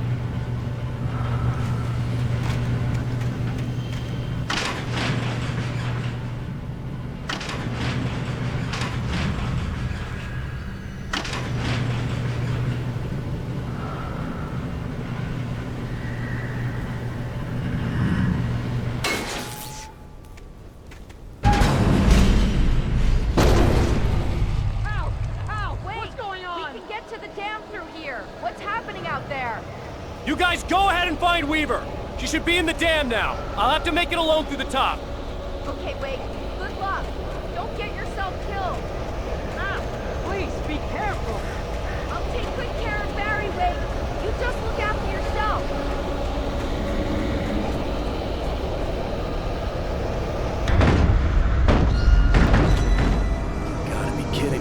You guys go ahead and find Weaver. She should be in the dam now. I'll have to make it alone through the top. Okay, wait. Good luck. Don't get yourself killed. Please, be careful. I'll take good care of Barry, Wade. You just look after yourself. You gotta be kidding.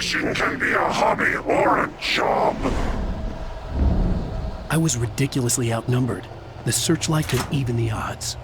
Fishing can be a hobby or a job. I was ridiculously outnumbered. The searchlight could even the odds.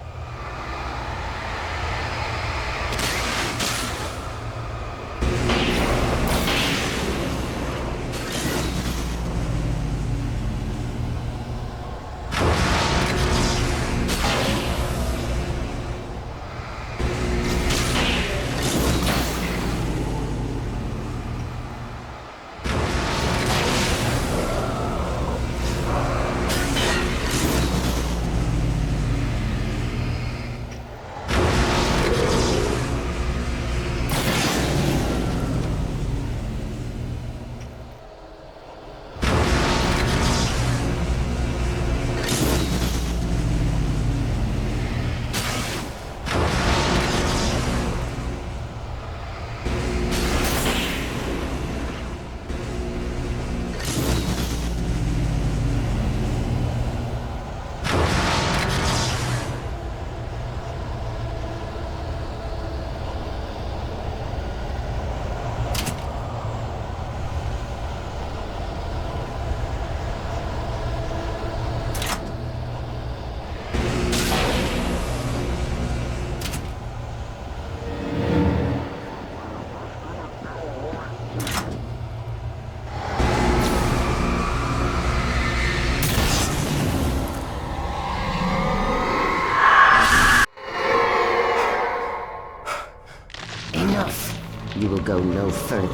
You will go no further.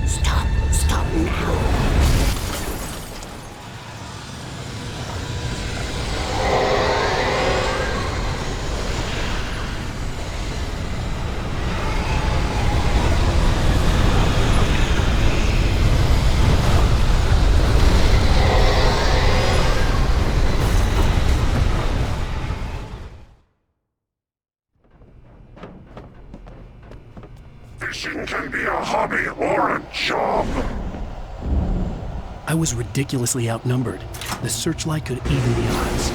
Stop now. Fishing can be a hobby or a job. I was ridiculously outnumbered. The searchlight could even the odds.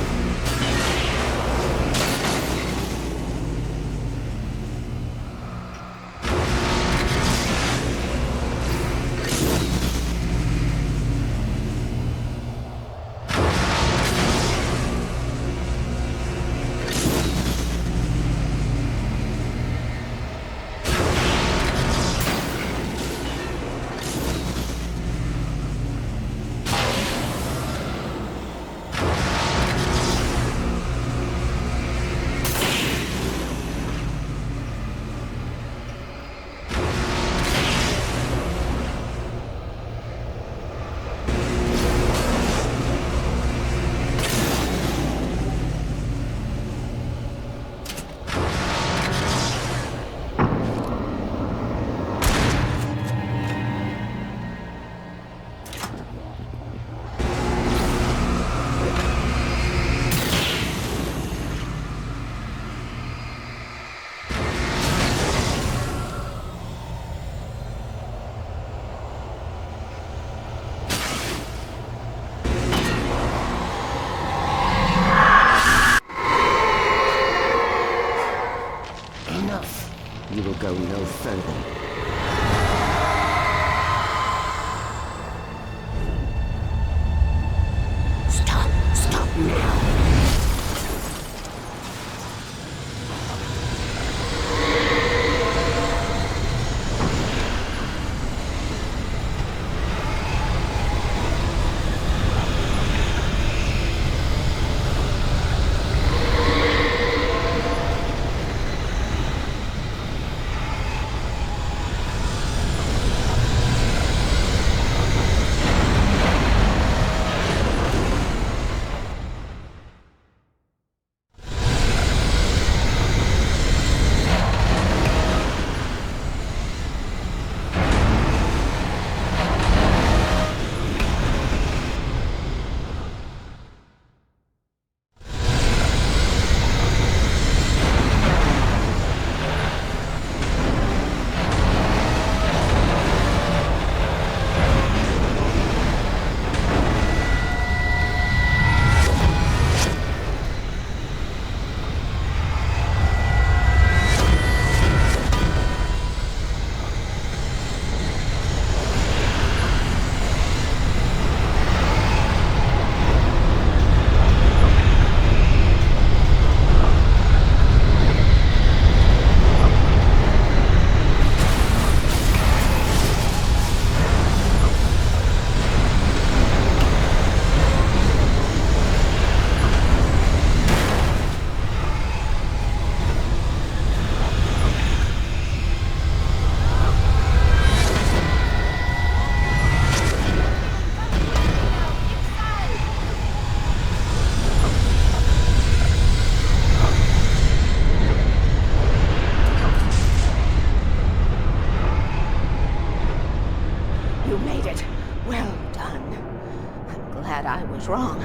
was wrong.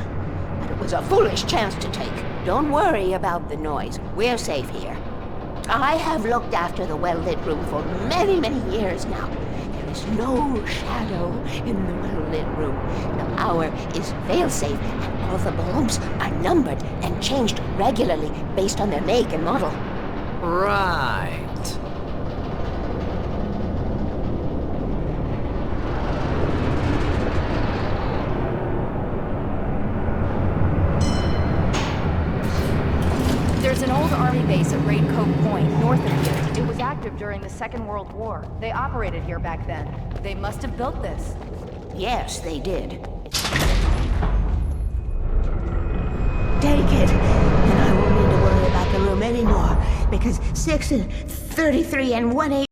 But it was a foolish chance to take. Don't worry about the noise. We're safe here. I have looked after the well-lit room for many, many years now. There is no shadow in the well-lit room. The power is fail-safe, and all the bulbs are numbered and changed regularly based on their make and model. Right. There's an old army base at Raincoat Point, north of here. It was active during the Second World War. They operated here back then. They must have built this. Yes, they did. Take it, and I won't need to worry about the room anymore, because 6 and 33 and 118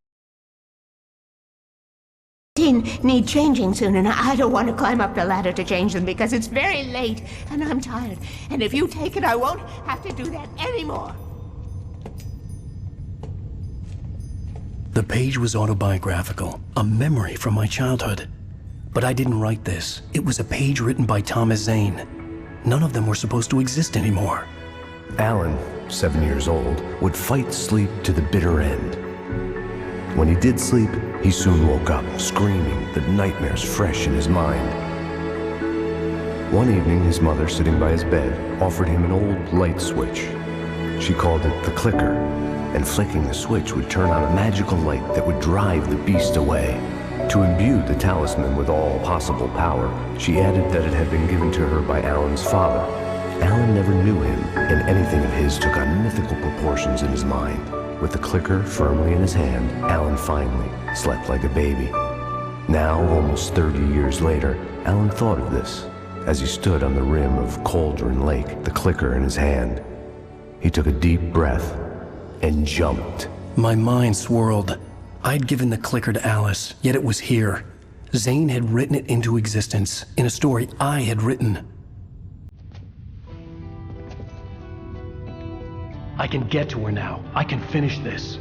need changing soon, and I don't want to climb up the ladder to change them because it's very late, and I'm tired. And if you take it, I won't have to do that anymore. The page was autobiographical, a memory from my childhood. But I didn't write this. It was a page written by Thomas Zane. None of them were supposed to exist anymore. Alan, 7 years old, would fight sleep to the bitter end. When he did sleep, he soon woke up, screaming, the nightmares fresh in his mind. One evening, his mother, sitting by his bed, offered him an old light switch. She called it the clicker, and flicking the switch would turn on a magical light that would drive the beast away. To imbue the talisman with all possible power, she added that it had been given to her by Alan's father. Alan never knew him, and anything of his took on mythical proportions in his mind. With the clicker firmly in his hand, Alan finally slept like a baby. Now, almost 30 years later, Alan thought of this as he stood on the rim of Cauldron Lake, the clicker in his hand. He took a deep breath and jumped. My mind swirled. I'd given the clicker to Alice, yet it was here. Zane had written it into existence in a story I had written. I can get to her now. I can finish this.